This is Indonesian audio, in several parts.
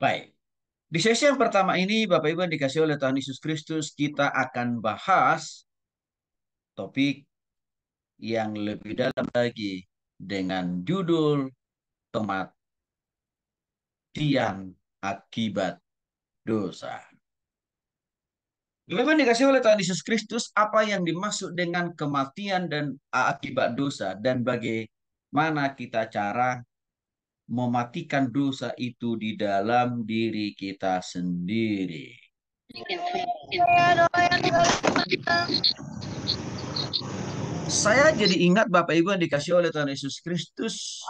Baik, di sesi yang pertama ini, Bapak Ibu yang dikasih oleh Tuhan Yesus Kristus, kita akan bahas topik yang lebih dalam lagi dengan judul kematian akibat dosa. Bapak Ibu yang dikasih oleh Tuhan Yesus Kristus, apa yang dimaksud dengan kematian dan akibat dosa, dan bagaimana kita cara mematikan dosa itu di dalam diri kita sendiri. Saya jadi ingat Bapak Ibu yang dikasih oleh Tuhan Yesus Kristus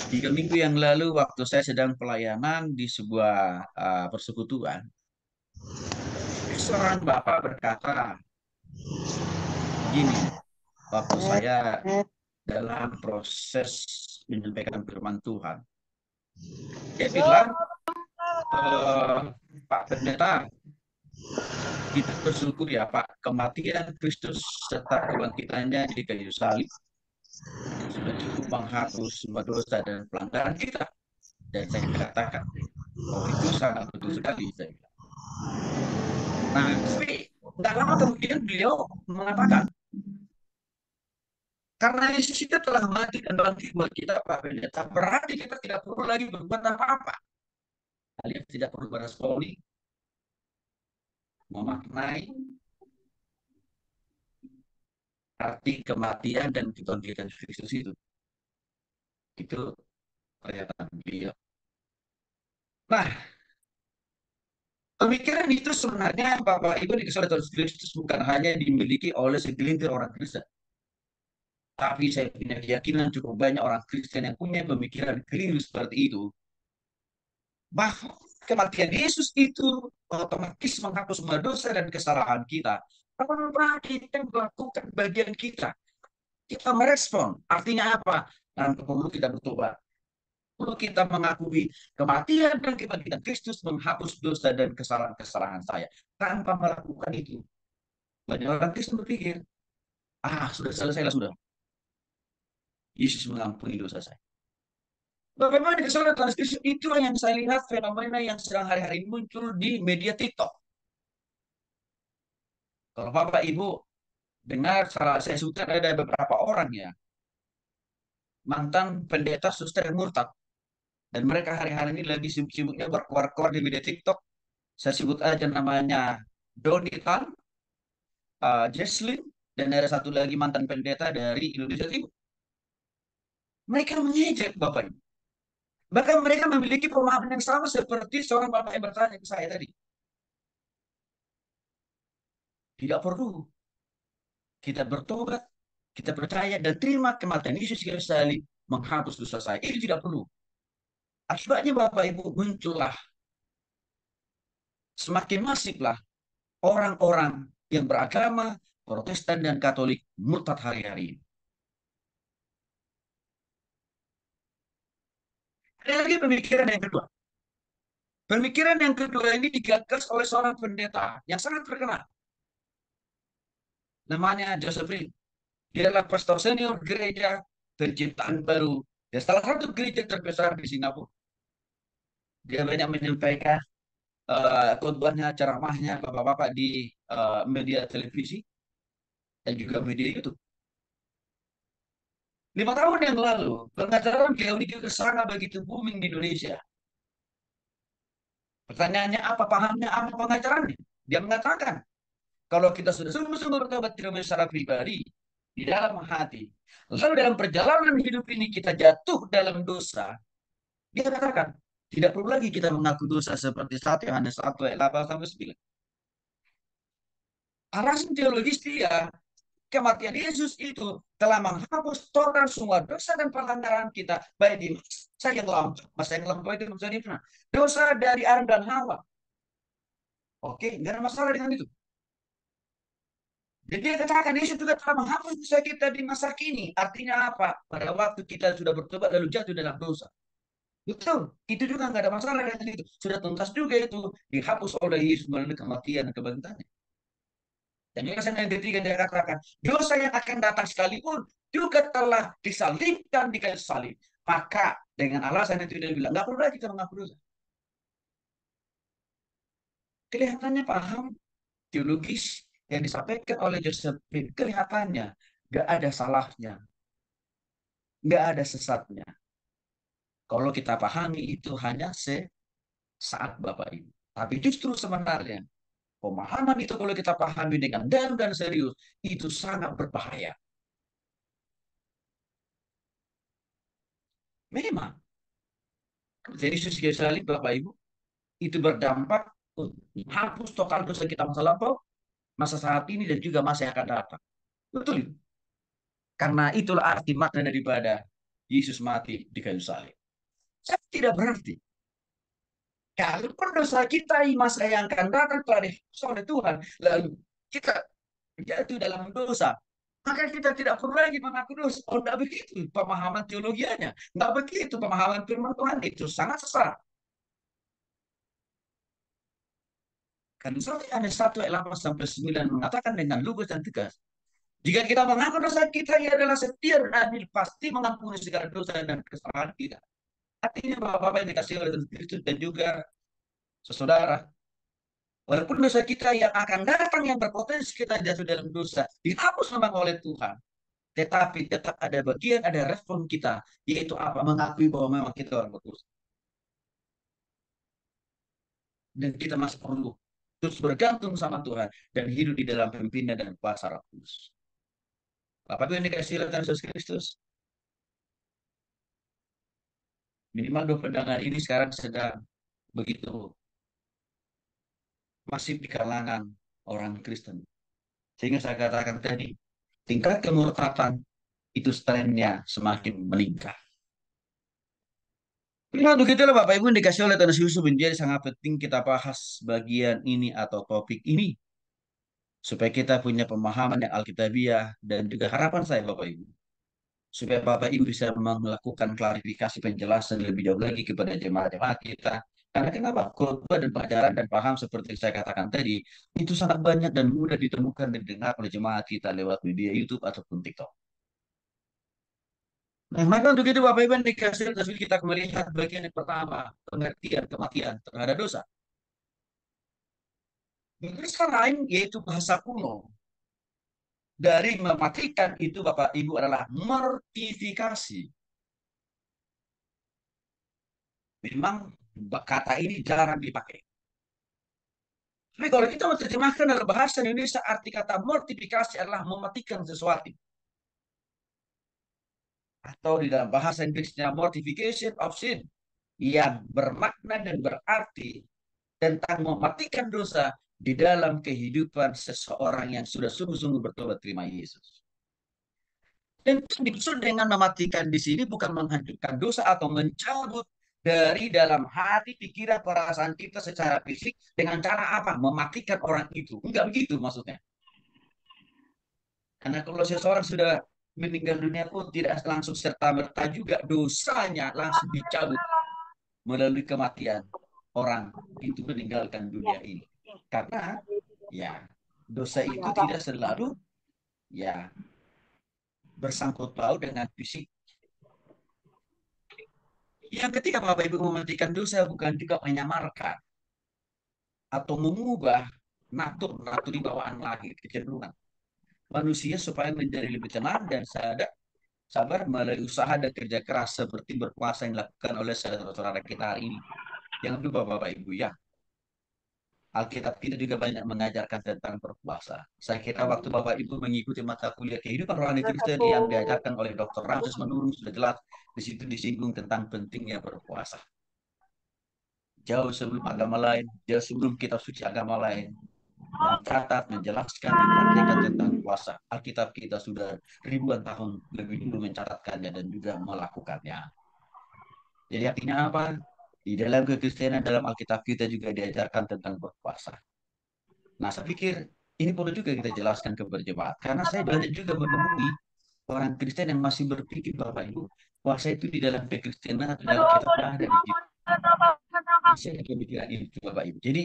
3 minggu yang lalu waktu saya sedang pelayanan di sebuah persekutuan. Seorang Bapak berkata gini, waktu saya dalam proses menyampaikan firman Tuhan. Dia bilang, Pak Pendeta, kita bersyukur ya Pak, kematian Kristus serta kebangkitannya di kayu salib sudah cukup menghapus semua dosa dan pelanggaran kita. Dan saya katakan, oh itu sangat betul sekali. Saya bilang. Nah, tapi nggak lama kemudian beliau mengatakan, karena Yesus itu telah mati dan bangkit buat kita, Pak Pendeta, berarti kita tidak perlu lagi berbuat apa-apa. Kalian tidak perlu beresponi, memaknai arti kematian dan kebangkitan Kristus itu. Itu pernyataan beliau. Nah, pemikiran itu sebenarnya Bapak Ibu di Tuhan Kristus bukan hanya dimiliki oleh segelintir orang Kristen. Tapi saya punya keyakinan cukup banyak orang Kristen yang punya pemikiran keliru seperti itu. Bahwa kematian Yesus itu otomatis menghapus semua dosa dan kesalahan kita. Tanpa kita melakukan bagian kita. Kita merespon. Artinya apa? Tanpa perlu kita bertobat. Perlu kita mengakui kematian dan kebangkitan Kristus menghapus dosa dan kesalahan-kesalahan saya. Tanpa melakukan itu. Banyak orang Kristen berpikir, sudah selesai lah sudah. Yesus mengampuni dosa saya. Bagaimana di kesalahan transkripsi itu yang saya lihat fenomena yang sedang hari-hari ini muncul di media TikTok. Kalau Bapak Ibu dengar, saya sebutkan ada beberapa orang ya, mantan pendeta suster yang murtad. Dan mereka hari-hari ini lagi sibuk-sibuknya berkuar-kuar di media TikTok. Saya sebut aja namanya Doni Tan, Jesslyn, dan ada satu lagi mantan pendeta dari Indonesia Timur. Mereka mengejek Bapak Ibu. Bahkan mereka memiliki pemahaman yang sama seperti seorang Bapak yang bertanya ke saya tadi. Tidak perlu kita bertobat, kita percaya dan terima kematian Yesus Kristus menghapus dosa saya. Itu tidak perlu. Akibatnya Bapak Ibu muncullah semakin masiflah orang-orang yang beragama Protestan dan Katolik murtad hari-hari ini. Ada lagi pemikiran yang kedua. Pemikiran yang kedua ini digagas oleh seorang pendeta yang sangat terkenal. Namanya Joseph Rin. Dia adalah pastor senior gereja Penciptaan Baru. Dia salah satu gereja terbesar di Singapura. Dia banyak menyampaikan khotbahnya, ceramahnya bapak-bapak di media televisi dan juga media YouTube. 5 tahun yang lalu, pengajaran beliau ini juga sangat begitu booming di Indonesia. Pertanyaannya apa pahamnya, apa pengajarannya? Dia mengatakan, kalau kita sudah sungguh-sungguh bertobat secara pribadi, di dalam hati, lalu dalam perjalanan hidup ini kita jatuh dalam dosa, dia katakan, tidak perlu lagi kita mengaku dosa seperti saat yang ada 1 ayat 8 sampai 9. Alasan teologis dia, kematian Yesus itu telah menghapus total semua dosa dan pelanggaran kita, baik di masa yang lampau itu maksudnya dosa dari Adam dan Hawa. Oke, nggak ada masalah dengan itu. Jadi dia katakan Yesus juga telah menghapus dosa kita di masa kini. Artinya apa? Pada waktu kita sudah bertobat lalu jatuh dalam dosa. Betul, itu juga nggak ada masalah dengan itu. Sudah tuntas juga itu dihapus oleh Yesus melalui kematian dan kebangkitannya. Dan alasan yang ketiga dia katakan, dosa yang akan datang sekalipun juga telah disalibkan di kayu salib. Maka dengan alasan itu dia bilang, nggak perlu lagi kita mengaku dosa. Kelihatannya paham teologis yang disampaikan oleh Josephine, kelihatannya nggak ada salahnya, nggak ada sesatnya. Kalau kita pahami itu hanya sesaat Bapak Ibu. Tapi justru sebenarnya pemahaman itu kalau kita pahami dengan dalam dan serius, itu sangat berbahaya. Memang, jadi Yesus salib Bapak Ibu, itu berdampak untuk menghapus total dosa kita masa lampau, masa saat ini, dan juga masa yang akan datang. Betul. Karena itulah arti makna daripada Yesus mati di kayu salib. Tidak berarti kalau dosa kita di masa yang akan datang telah dihapus oleh Tuhan, lalu kita jatuh dalam dosa, maka kita tidak perlu lagi mengaku dosa. Oh, tidak begitu pemahaman teologianya. Tidak begitu pemahaman firman Tuhan. Itu sangat sesat. Kan Yohanes 1 ayat 8 sampai 9 mengatakan dengan lugas dan tegas, jika kita mengaku dosa kita, ia adalah setia dan adil, pasti mengampuni segala dosa dan kesalahan kita. Artinya Bapak-Bapak yang dikasih oleh Kristus dan juga saudara, walaupun dosa kita yang akan datang yang berpotensi kita jatuh dalam dosa, dihapus memang oleh Tuhan. Tetapi tetap ada bagian, ada respon kita, yaitu apa? Mengakui bahwa memang kita orang berdosa. Dan kita masih perlu terus bergantung sama Tuhan dan hidup di dalam pimpinan dan kuasa Roh Kudus. Bapak Ibu yang dikasih oleh Tuhan Yesus Kristus, minimal dua pandangan ini sekarang sedang begitu masif di kalangan orang Kristen. Sehingga saya katakan tadi, tingkat kemurtatan itu trennya semakin meningkat. Nah, begitulah Bapak Ibu yang dikasih oleh Tuhan Yesus, menjadi sangat penting kita bahas bagian ini atau topik ini supaya kita punya pemahaman yang alkitabiah dan juga harapan saya Bapak Ibu supaya Bapak Ibu bisa melakukan klarifikasi penjelasan lebih jauh lagi kepada jemaat-jemaat kita. Karena kenapa? Khotbah dan pelajaran dan paham seperti yang saya katakan tadi itu sangat banyak dan mudah ditemukan dan didengar oleh jemaat kita lewat media YouTube ataupun TikTok. Nah, maka untuk itu Bapak Ibu yang dikasih oleh kita melihat bagian yang pertama, pengertian kematian terhadap dosa. Bahasa lain yaitu bahasa kuno dari mematikan itu Bapak Ibu adalah mortifikasi. Memang kata ini jarang dipakai. Tapi kalau kita menerjemahkan dalam bahasa Indonesia, arti kata mortifikasi adalah mematikan sesuatu. Atau di dalam bahasa Inggrisnya mortification of sin, yang bermakna dan berarti tentang mematikan dosa di dalam kehidupan seseorang yang sudah sungguh-sungguh bertobat terima Yesus. Dan dimaksud dengan mematikan di sini bukan menghancurkan dosa atau mencabut dari dalam hati, pikiran, perasaan kita secara fisik dengan cara apa? Mematikan orang itu. Enggak begitu maksudnya. Karena kalau seseorang sudah meninggal dunia pun tidak langsung serta-merta juga dosanya langsung dicabut melalui kematian orang itu meninggalkan dunia ini. Karena ya dosa itu tidak selalu ya bersangkut paut dengan fisik. Yang ketiga Bapak Ibu mematikan dosa bukan juga menyamarkan atau mengubah natur bawaan lahir kecenderungan manusia supaya menjadi lebih tenang dan sadar sabar melalui usaha dan kerja keras seperti berpuasa yang dilakukan oleh saudara-saudara kita hari ini. Jangan lupa Bapak Ibu ya, Alkitab kita juga banyak mengajarkan tentang berpuasa. Saya kira waktu Bapak Ibu mengikuti mata kuliah kehidupan rohani Kristen yang diajarkan oleh Dr. Ramses Menurun sudah jelas di situ disinggung tentang pentingnya berpuasa. Jauh sebelum agama lain, jauh sebelum kitab suci agama lain, mencatat, menjelaskan, mempraktikkan tentang puasa. Alkitab kita sudah ribuan tahun lebih dulu mencatatkannya dan juga melakukannya. Jadi artinya apa? Di dalam kekristenan, dalam Alkitab kita juga diajarkan tentang berpuasa. Nah, saya pikir ini perlu juga kita jelaskan kepada jemaat. Karena saya banyak juga menemui orang Kristen yang masih berpikir, Bapak Ibu, puasa itu di dalam kekristenan atau dalam kitab ada di situ. Saya ada pemikiran itu, Bapak Ibu. Jadi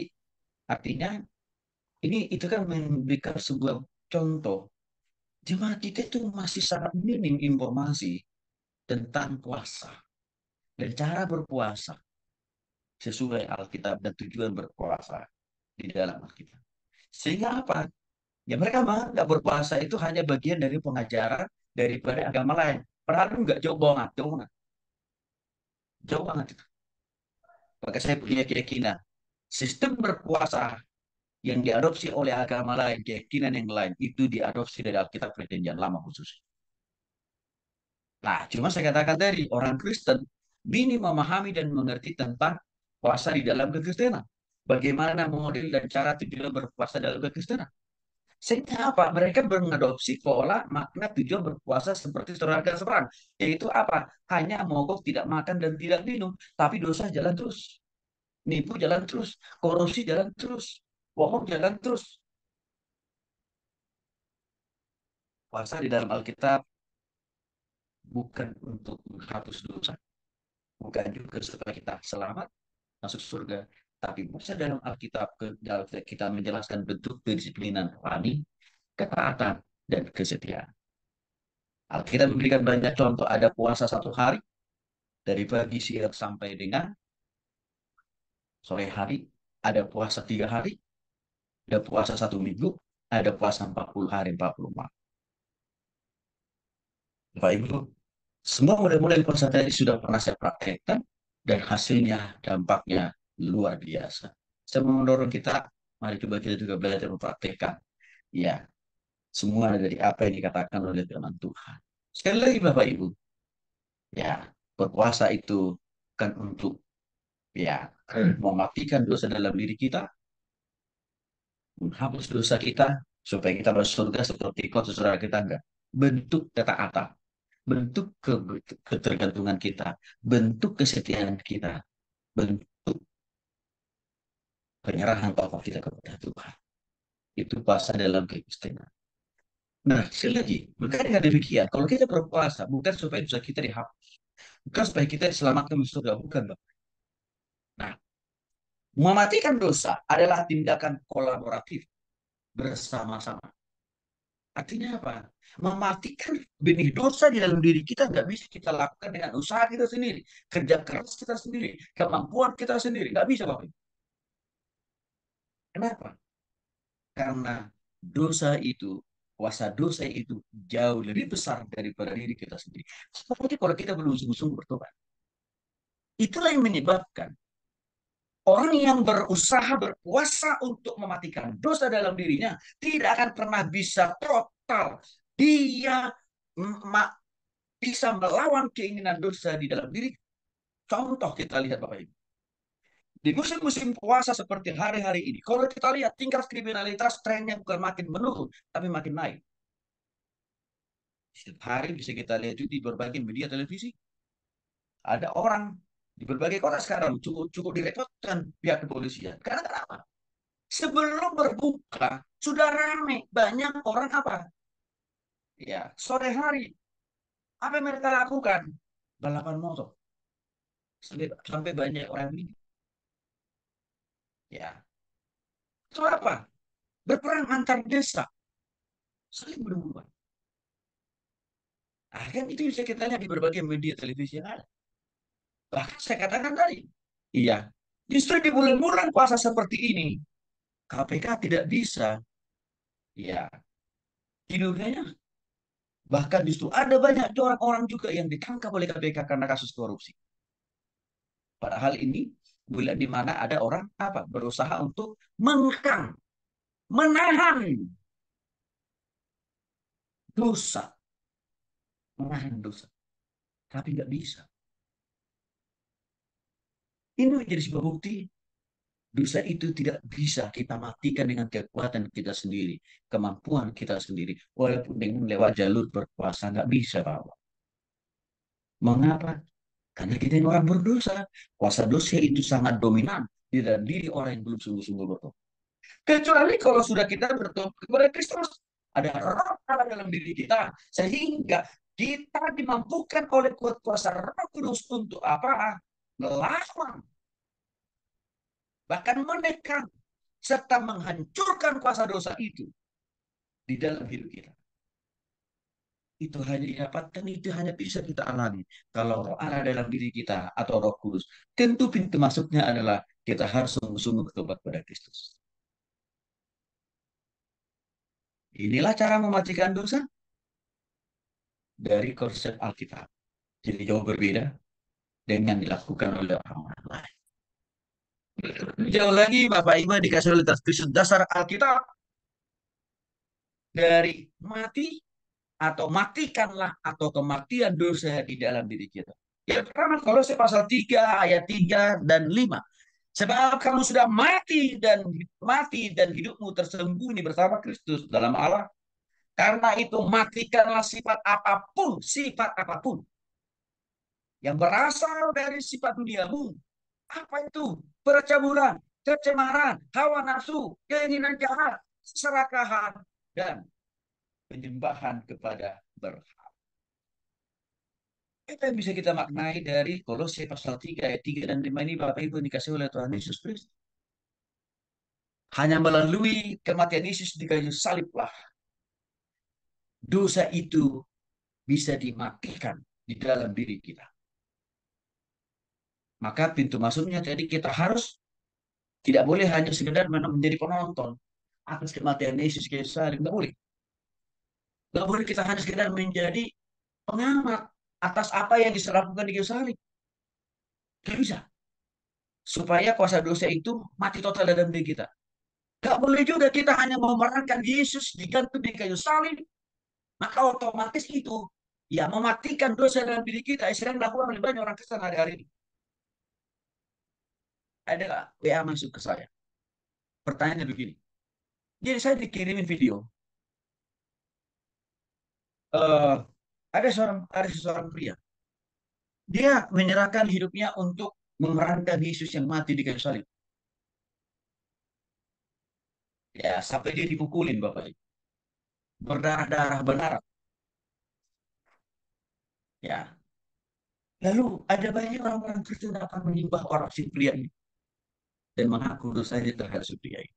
artinya ini itu kan memberikan sebuah contoh. Jemaat kita itu masih sangat minim informasi tentang puasa. dan cara berpuasa sesuai Alkitab dan tujuan berpuasa di dalam Alkitab. Sehingga apa? Ya mereka menganggap berpuasa itu hanya bagian dari pengajaran daripada agama lain. Padahal itu enggak, jauh banget, jauh banget, jauh banget itu. Maka saya punya keyakinan sistem berpuasa yang diadopsi oleh agama lain, keyakinan yang lain, itu diadopsi dari Alkitab Perjanjian Lama khusus. Nah, cuma saya katakan tadi, orang Kristen bini memahami dan mengerti tentang puasa di dalam kekristenan. Bagaimana model dan cara tujuan berpuasa dalam kekristenan. Sehingga apa? Mereka mengadopsi pola makna tujuan berpuasa seperti saudara seberang. Yaitu apa? Hanya mogok tidak makan dan tidak minum. Tapi dosa jalan terus. Nipu jalan terus. Korupsi jalan terus. Bohong jalan terus. Puasa di dalam Alkitab bukan untuk menghapus dosa. Bukan juga supaya kita selamat masuk surga. Tapi puasa dalam Alkitab kita menjelaskan bentuk kedisiplinan rohani, ketaatan, dan kesetiaan. Alkitab memberikan banyak contoh. Ada puasa 1 hari, dari pagi siang sampai dengan sore hari. Ada puasa 3 hari, ada puasa 1 minggu, ada puasa 40 hari, 40 malam. Bapak Ibu, semua model-model puasa tadi sudah pernah saya praktekkan dan hasilnya, dampaknya luar biasa. Saya mendorong kita, mari coba kita juga belajar mempraktekkan. Ya, semua dari apa yang dikatakan oleh firman Tuhan. Sekali lagi Bapak Ibu, ya, berpuasa itu kan untuk ya mematikan dosa dalam diri kita, menghapus dosa kita supaya kita masuk surga seperti kau saudara kita enggak. Bentuk ketaatan, bentuk ketergantungan kita, bentuk kesetiaan kita, bentuk penyerahan total kita kepada Tuhan. Itu puasa dalam kekristenan. Nah, sekali lagi, bukan dengan demikian. Kalau kita berpuasa, bukan supaya dosa kita dihapus, bukan supaya kita diselamatkan masuk surga, bukan, Bang. Nah, mematikan dosa adalah tindakan kolaboratif bersama-sama. Artinya apa? Mematikan benih dosa di dalam diri kita nggak bisa kita lakukan dengan usaha kita sendiri, kerja keras kita sendiri, kemampuan kita sendiri. Nggak bisa, Bapak. Kenapa? Karena dosa itu, kuasa dosa itu jauh lebih besar daripada diri kita sendiri. Seperti kalau kita belum sungguh-sungguh bertobat. Itulah yang menyebabkan orang yang berusaha berpuasa untuk mematikan dosa dalam dirinya tidak akan pernah bisa total. Dia bisa melawan keinginan dosa di dalam diri. Contoh kita lihat Bapak Ibu. Di musim-musim puasa seperti hari-hari ini, kalau kita lihat tingkat kriminalitas trennya bukan makin menurun, tapi makin naik. Setiap hari bisa kita lihat di berbagai media televisi, ada orang di berbagai kota sekarang cukup cukup direpotkan pihak kepolisian. Karena kenapa? Sebelum berbuka sudah ramai, banyak orang apa? Ya, sore hari apa yang mereka lakukan? Balapan motor. Sampai banyak orang ini. Ya, itu apa? Berperang antar desa, saling berubah. Nah, kan itu bisa kita lihat di berbagai media televisi yang ada. Bahkan saya katakan tadi, iya, justru di bulan-bulan puasa seperti ini, KPK tidak bisa, ya, tidurnya. Bahkan justru ada banyak orang-orang juga yang ditangkap oleh KPK karena kasus korupsi. Padahal ini bulan di mana ada orang apa berusaha untuk mengekang, menahan dosa, menahan dosa, tapi nggak bisa. Ini menjadi sebuah bukti dosa itu tidak bisa kita matikan dengan kekuatan kita sendiri, kemampuan kita sendiri, walaupun dengan lewat jalur berkuasa nggak bisa, Pak. Mengapa? Karena kita ini orang berdosa. Kuasa dosa itu sangat dominan di dalam diri orang yang belum sungguh-sungguh bertobat. Kecuali kalau sudah kita bertobat kepada Kristus, ada roh Allah dalam diri kita, sehingga kita dimampukan oleh kuasa Roh Kudus untuk apa? Melawan, bahkan menekan serta menghancurkan kuasa dosa itu di dalam hidup kita. itu hanya didapatkan, itu hanya bisa kita alami kalau roh Allah dalam diri kita atau Roh Kudus. Tentu pintu masuknya adalah kita harus sungguh-sungguh bertobat pada Kristus. Inilah cara mematikan dosa dari konsep Alkitab. Jadi jauh berbeda dengan dilakukan oleh orang lain. Jauh lagi Bapak Ibu dikasih oleh Kristus dasar Alkitab dari mati atau matikanlah atau kematian dosa di dalam diri kita. Yang pertama Kolose pasal 3 ayat 3 dan 5. Sebab kamu sudah mati dan hidupmu tersembunyi bersama Kristus dalam Allah. Karena itu matikanlah sifat apapun yang berasal dari sifat duniamu. Apa itu? Percabulan, kecemaran, hawa nafsu, keinginan jahat, keserakahan, dan penyembahan kepada berhala. Itu yang bisa kita maknai dari Kolose pasal 3 ayat 3 dan 5 ini Bapak Ibu dikasih oleh Tuhan Yesus Kristus. Hanya melalui kematian Yesus di kayu saliblah dosa itu bisa dimatikan di dalam diri kita. Maka pintu masuknya jadi kita harus tidak boleh hanya sekedar menjadi penonton atas kematian Yesus di kayu salib. Tidak boleh. Tidak boleh kita hanya sekedar menjadi pengamat atas apa yang dilakukan di kayu salib. Tidak bisa. Supaya kuasa dosa itu mati total dalam diri kita. Gak boleh juga kita hanya memerankan Yesus digantung di kayu salib, maka otomatis itu ya mematikan dosa dalam diri kita. Yang dilakukan oleh banyak orang Kristen hari-hari ini. Ada WA masuk ke saya. Pertanyaannya begini. Jadi saya dikirimin video. eh ada seorang pria. Dia menyerahkan hidupnya untuk memerankan Yesus yang mati di kayu salib. Ya, sampai dia dipukulin Bapak Ibu. Berdarah-darah benar. Ya, lalu ada banyak orang-orang Kristen datang menyembah orang si pria ini dan mengaku dosanya terhadap si pria ini.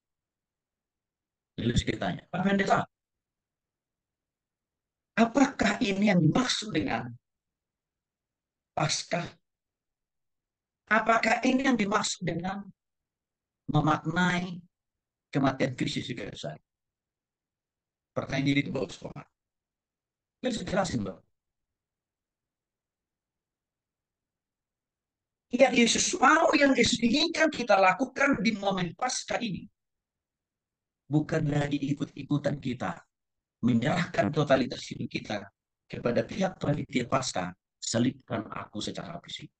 Lalu saya tanya, Pak Pendeta, apakah ini yang dimaksud dengan Paskah? Apakah ini yang dimaksud dengan memaknai kematian Kristus di kayu salib? Pertanyaan ini itu bagus banget. Lalu saya jelasin, Bang. Yang Yesus mau, yang Yesus inginkan kita lakukan di momen Paskah ini. Bukan lagi ikut-ikutan kita menyerahkan totalitas hidup kita kepada pihak panitia pasca, selipkan aku secara fisik.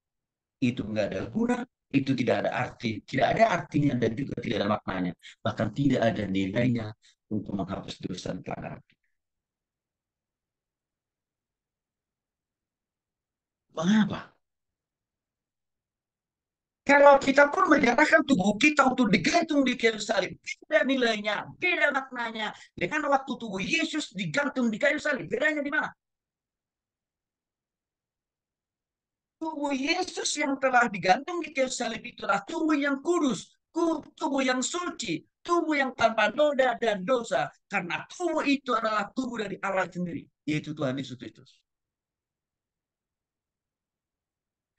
Itu nggak ada guna, itu tidak ada arti, tidak ada artinya dan juga tidak ada maknanya, bahkan tidak ada nilainya untuk menghapus dosa dan pelanggaran. Mengapa? Kalau kita pun menyerahkan tubuh kita untuk digantung di kayu salib, tidak nilainya, tidak maknanya. Dengan waktu tubuh Yesus digantung di kayu salib, bedanya di mana? Tubuh Yesus yang telah digantung di kayu salib itulah tubuh yang kudus, tubuh yang suci, tubuh yang tanpa noda dan dosa. Karena tubuh itu adalah tubuh dari Allah sendiri, yaitu Tuhan Yesus Kristus.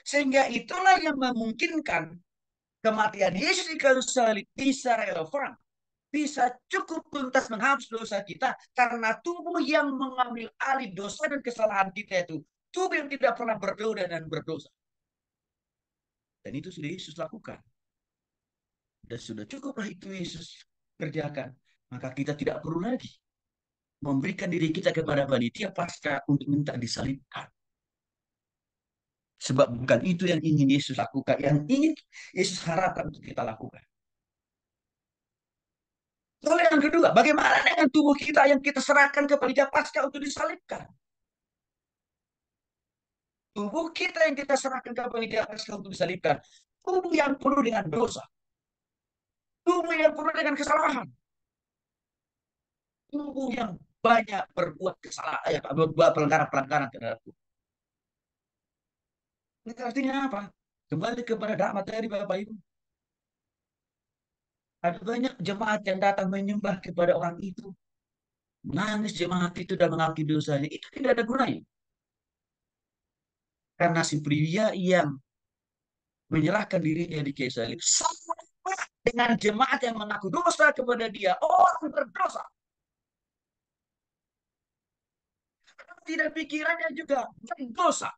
Sehingga itulah yang memungkinkan kematian Yesus di kayu salib bisa relevan, bisa cukup tuntas menghapus dosa kita karena tubuh yang mengambil alih dosa dan kesalahan kita itu tubuh yang tidak pernah berdosa dan berdosa. Dan itu sudah Yesus lakukan. Dan sudah cukuplah itu Yesus kerjakan. Maka kita tidak perlu lagi memberikan diri kita kepada panitia pasca untuk minta disalibkan. Sebab bukan itu yang ingin Yesus lakukan. Yang ingin Yesus harapkan untuk kita lakukan. Lalu yang kedua, bagaimana dengan tubuh kita yang kita serahkan ke panitia pasca untuk disalibkan? Tubuh kita yang kita serahkan ke panitia pasca untuk disalibkan. Tubuh yang penuh dengan dosa. Tubuh yang penuh dengan kesalahan. Tubuh yang banyak berbuat kesalahan, berbuat pelanggaran-pelanggaran terhadap Tuhan. Itu artinya apa? Kembali kepada dak materi Bapak Ibu. Ada banyak jemaat yang datang menyembah kepada orang itu. Menangis jemaat itu dan mengakui dosanya, itu tidak ada gunanya. Karena si pria yang menyerahkan dirinya di kayu salib sama dengan jemaat yang mengaku dosa kepada dia, orang berdosa. Tidak pikirannya juga berdosa.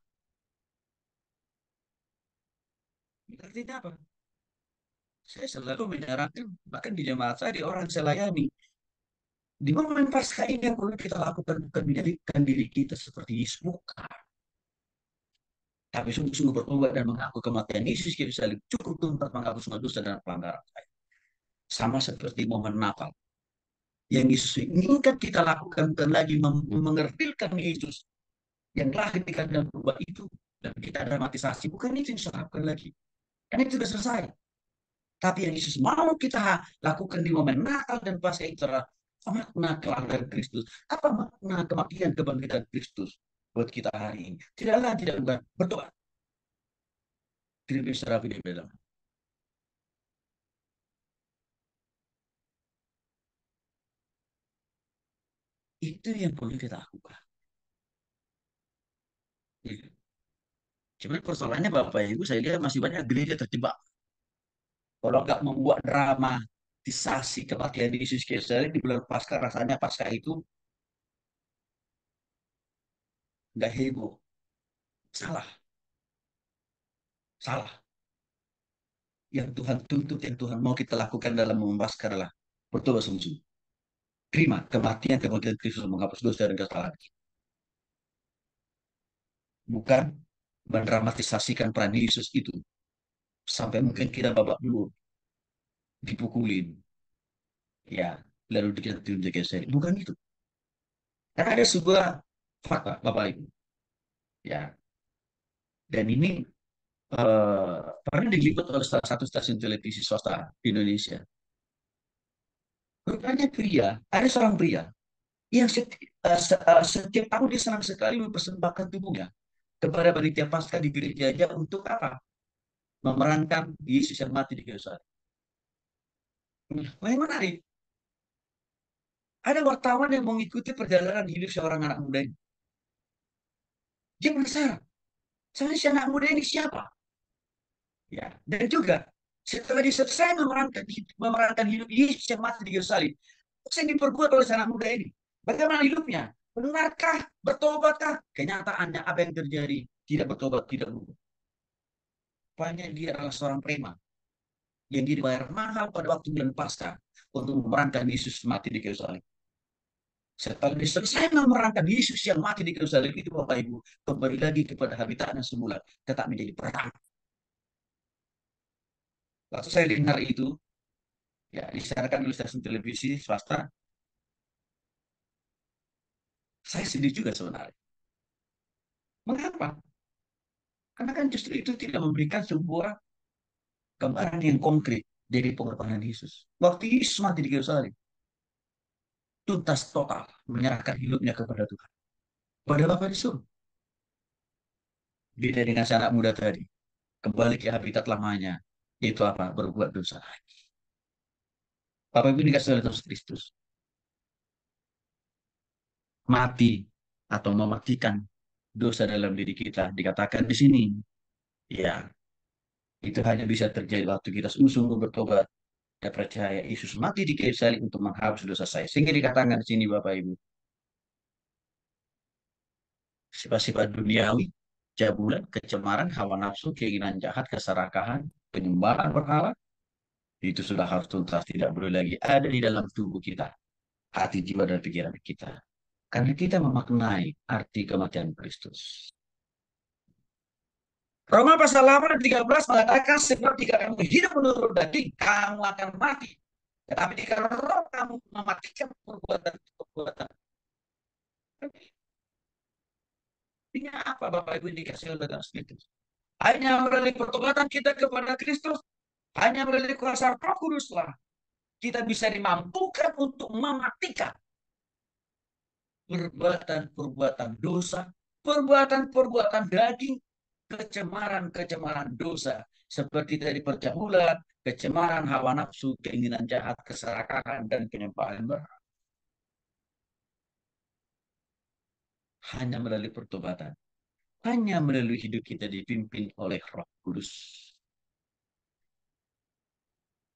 Artinya apa? Saya selalu menyarankan, bahkan di jemaat saya, di orang saya layani, di momen pasca ini yang perlu kita lakukan bukan menjadikan diri kita seperti Yesus, bukan. Tapi sungguh-sungguh bertobat dan mengaku kematian Yesus kayu salib cukup untuk menghapus semua dosa dan pelanggaran saya. Sama seperti momen Natal. Yang Yesus inginkan kita lakukan bukan lagi mengertilkan Yesus yang lahir di kandang berubah itu dan kita dramatisasi, bukan itu yang saya lakukan lagi, karena itu sudah selesai. Tapi yang Yesus mau kita lakukan di momen Natal dan Paskah itu adalah makna kelahiran Kristus, apa makna kematian kebangkitan Kristus buat kita hari ini. Tidaklah tidak bukan berdoa, tidak bisa rapi di dalam. Itu yang perlu kita lakukan. Ya. Cuman persoalannya Bapak Ibu, saya lihat masih banyak gereja terjebak. Kalau nggak membuat dramatisasi kematian Yesus Kristus di bulan Paskah, rasanya Paskah itu nggak heboh. Salah, salah. Yang Tuhan tuntut, yang Tuhan mau kita lakukan dalam membahas adalah bertobat sungguh. Terima kematian kebangkitan Kristus menghapus dosa dan kesalahan kita. Bukan mendramatisasikan peran Yesus itu sampai mungkin kita babak belur, dipukulin, ya, lalu dikirim jaga saya. Bukan itu. Karena ada sebuah fakta, Bapak Ibu, ya. Dan ini pernah diliput oleh salah satu stasiun televisi swasta di Indonesia. Rupanya pria, ada seorang pria yang setiap tahun dia senang sekali mempersembahkan tubuhnya kepada panitia Paskah di gerejanya untuk apa? Memerankan Yesus yang mati di kayu salib. Nah, yang menarik, ada wartawan yang mengikuti perjalanan hidup seorang anak muda ini. Dia penasaran, sebenarnya si anak muda ini siapa? Ya, dan juga setelah dia selesai memerankan hidup Yesus yang mati di kayu salib, apa yang diperbuat oleh si anak muda ini? Bagaimana hidupnya? Benarkah? Bertobatkah? Kenyataannya apa yang terjadi? Tidak bertobat, tidak berubah. Rupanya dia adalah seorang preman yang dibayar mahal pada waktu bulan Paskah untuk memerankan Yesus mati di kayu salib. Setelah selesai memerankan Yesus yang mati di kayu salib itu, Bapak Ibu, kembali lagi kepada habitatnya semula, tetap menjadi perang. Waktu saya dengar itu, ya disiarkan oleh stasiun televisi swasta, saya sedih juga sebenarnya. Mengapa? Karena kan justru itu tidak memberikan sebuah gambaran yang konkret dari pengorbanan Yesus. Waktu Yesus mati di kayu salib, tuntas total menyerahkan hidupnya kepada Tuhan. Pada Bapak di surga. Beda dengan si anak muda tadi. Kembali ke habitat lamanya. Itu apa? Berbuat dosa. Bapak Ibu dikasih oleh Yesus Kristus. Mati atau mematikan dosa dalam diri kita. Dikatakan di sini. Ya, itu hanya bisa terjadi waktu kita sungguh-sungguh bertobat. Dan percaya Yesus mati di kayu salib untuk menghapus dosa saya. Sehingga dikatakan di sini Bapak Ibu. Sifat-sifat duniawi, cabulan, kecemaran, hawa nafsu, keinginan jahat, keserakahan, penyembahan berhala, itu sudah harus tuntas, tidak boleh lagi ada di dalam tubuh kita, hati, jiwa, dan pikiran kita. Karena kita memaknai arti kematian Kristus. Roma pasal 8 dan 13 mengatakan sebab jika kamu hidup menurut daging, kamu akan mati. Tetapi jika roh kamu mematikan perbuatan-perbuatan, artinya apa Bapak Ibu dikasih oleh Kristus? Hanya melalui pertobatan kita kepada Kristus, hanya melalui kuasa Roh Kuduslah kita bisa dimampukan untuk mematikan perbuatan-perbuatan dosa, perbuatan-perbuatan daging, kecemaran-kecemaran dosa, seperti dari percabulan, kecemaran, hawa nafsu, keinginan jahat, keserakahan, dan penyembahan berhala. hanya melalui pertobatan, hanya melalui hidup kita dipimpin oleh Roh Kudus.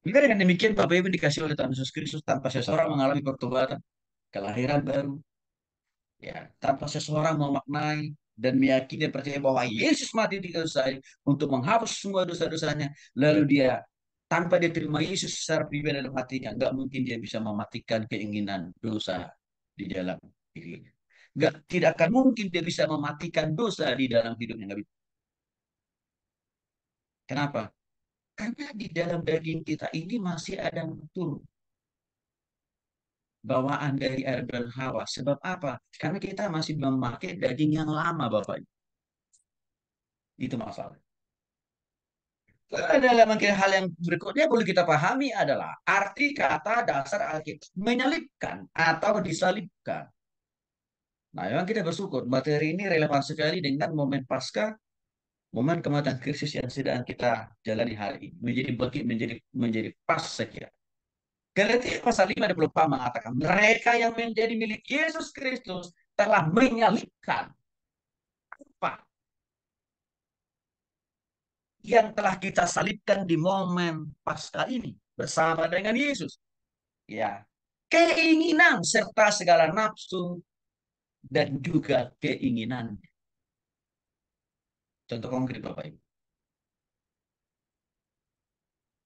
Jika dengan demikian Bapak Ibu dikasih oleh Tuhan Yesus Kristus tanpa seseorang mengalami pertobatan, kelahiran baru, ya, tanpa seseorang memaknai dan meyakini dan percaya bahwa Yesus mati di kayu salib untuk menghapus semua dosa-dosanya, lalu dia tanpa dia terima Yesus secara pribadi dalam hatinya, nggak mungkin dia bisa mematikan keinginan dosa di dalam dirinya. Nggak, tidak akan mungkin dia bisa mematikan dosa di dalam hidupnya. Nggak bisa. Kenapa? Karena di dalam daging kita ini masih ada natur bawaan dari Adam dan Hawa. Sebab apa? Karena kita masih memakai daging yang lama, Bapak. Itu masalah. Dalam hal yang berikutnya perlu kita pahami adalah arti kata dasar Alkitab menyalibkan atau disalibkan. Nah, memang kita bersyukur materi ini relevan sekali dengan momen Paskah, momen kematian Kristus yang sedang kita jalani hari ini. Menjadi bagi menjadi pas sekira. Galatia pasal 5 ayat 24 mengatakan mereka yang menjadi milik Yesus Kristus telah menyalibkan apa yang telah kita salibkan di momen Paskah ini bersama dengan Yesus. Ya, keinginan serta segala nafsu dan juga keinginan. Contoh konkret Bapak Ibu.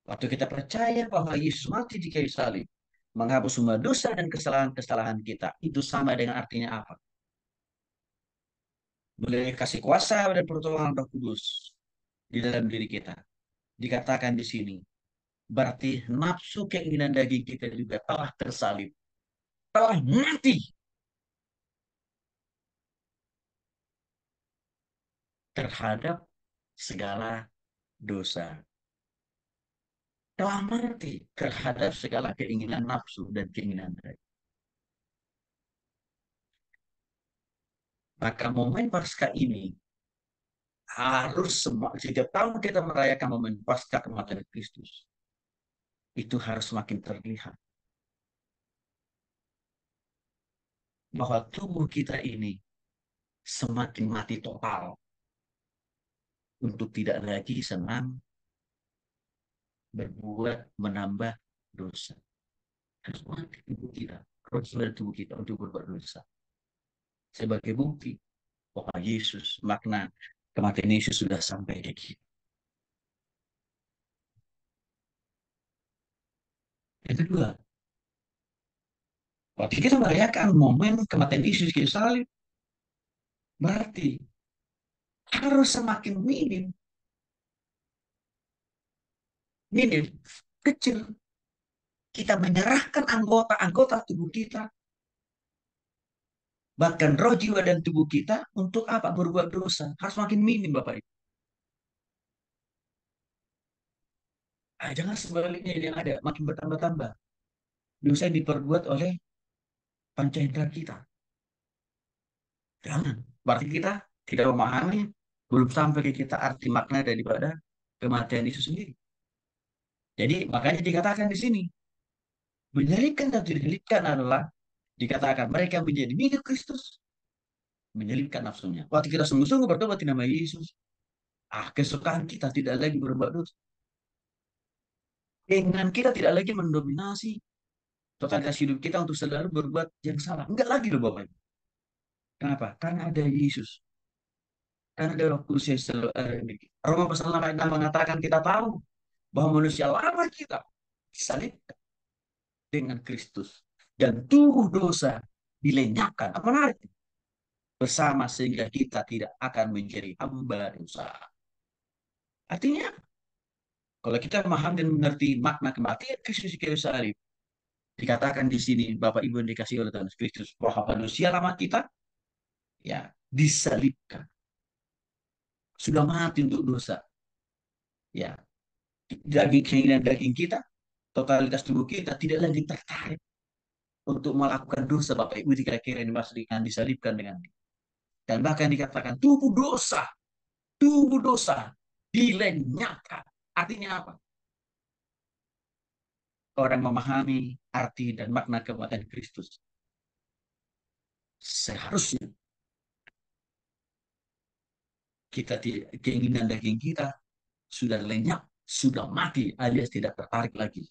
Waktu kita percaya bahwa Yesus mati di kayu salib, menghapus semua dosa dan kesalahan-kesalahan kita, itu sama dengan artinya apa? Boleh kasih kuasa dan pertolongan Roh Kudus di dalam diri kita. Dikatakan di sini, berarti nafsu keinginan daging kita juga telah tersalib, telah mati terhadap segala dosa. Telah mati terhadap segala keinginan nafsu dan keinginan daging. Maka momen Paskah ini harus semua setiap tahun kita merayakan momen Paskah kematian Kristus. Itu harus semakin terlihat bahwa tubuh kita ini semakin mati total untuk tidak lagi senang berbuat menambah dosa. Harus mati tubuh kita, harus tubuh kita untuk berbuat dosa. Sebagai bukti bahwa Yesus, makna kematian Yesus sudah sampai di kita. Yang kedua, waktu kita merayakan momen kematian Yesus di salib, berarti harus semakin minim, minim, kecil. Kita menyerahkan anggota-anggota tubuh kita, bahkan roh, jiwa, dan tubuh kita untuk apa? Berbuat dosa. Harus makin minim, Bapak Ibu. Jangan sebaliknya yang ada, makin bertambah-tambah. Dosa yang diperbuat oleh panca indera kita. Jangan. Berarti kita tidak memahami, belum sampai ke kita arti makna daripada kematian itu sendiri. Jadi makanya dikatakan di sini, menyalibkan dan tidak disalibkan adalah dikatakan mereka menjadi milik Kristus, menyalibkan nafsunya. Waktu kita sungguh-sungguh bertobat di nama Yesus, kesukaan kita tidak lagi berbuat dosa. Dengan kita tidak lagi mendominasi totalitas hidup kita untuk selalu berbuat yang salah. Enggak lagi loh Bapak. Kenapa? Karena ada Yesus. Karena ada Roh Kudus yang selalu ada di kita. Roma pasal 6 ayat 6 mengatakan kita tahu bahwa manusia lama kita disalibkan dengan Kristus. Dan tubuh dosa dilenyapkan. Apa menarik? Bersama sehingga kita tidak akan menjadi hamba dosa. Artinya, kalau kita memahami dan mengerti makna kematian Kristus di kayu salib, dikatakan di sini Bapak Ibu yang dikasih oleh Tuhan Kristus bahwa manusia lama kita ya disalibkan, sudah mati untuk dosa. Ya, daging keinginan daging kita, totalitas tubuh kita tidak lagi tertarik untuk melakukan dosa Bapak Ibu kira-kira ini dimaksud dengan disalibkan dengan dan bahkan dikatakan tubuh dosa dilenyapkan. Artinya apa? Orang memahami arti dan makna kematian Kristus seharusnya Kita tidak, keinginan daging kita sudah lenyap, sudah mati, alias tidak tertarik lagi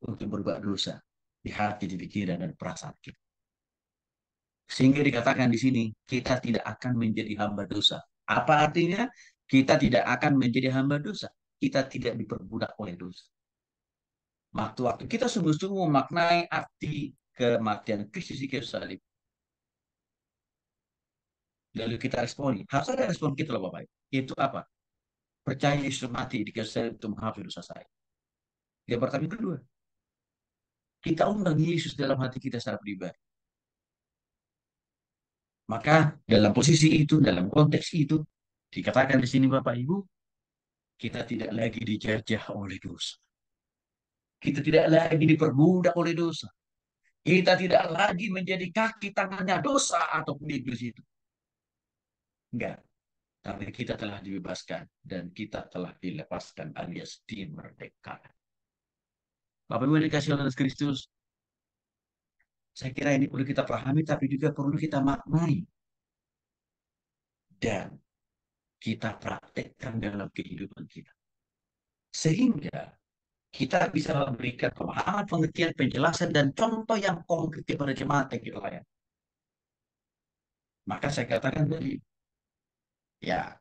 untuk berbuat dosa di hati, di pikiran, dan perasaan kita. Sehingga dikatakan di sini, kita tidak akan menjadi hamba dosa. Apa artinya? Kita tidak akan menjadi hamba dosa. Kita tidak diperbudak oleh dosa. Waktu-waktu kita sungguh-sungguh memaknai arti kematian Kristus di kayu salib. Lalu kita responi. Harus ada respon kita loh Bapak. Itu apa? Percaya Yesus mati di kayu salib untuk menghapus dosa saya. Yang pertama, yang kedua, kita undang Yesus dalam hati kita secara pribadi. Maka dalam posisi itu, dalam konteks itu, dikatakan di sini Bapak Ibu, kita tidak lagi dijajah oleh dosa. Kita tidak lagi diperbudak oleh dosa. Kita tidak lagi menjadi kaki tangannya dosa ataupun iblis itu. Enggak. Tapi kita telah dibebaskan dan kita telah dilepaskan alias dimerdekakan. Bapak Ibu dikasih oleh Kristus, saya kira ini perlu kita pahami tapi juga perlu kita maknai dan kita praktekkan dalam kehidupan kita. Sehingga kita bisa memberikan pemahaman, pengertian, penjelasan, dan contoh yang konkret kepada jemaat yang kita layani. Maka saya katakan tadi, ya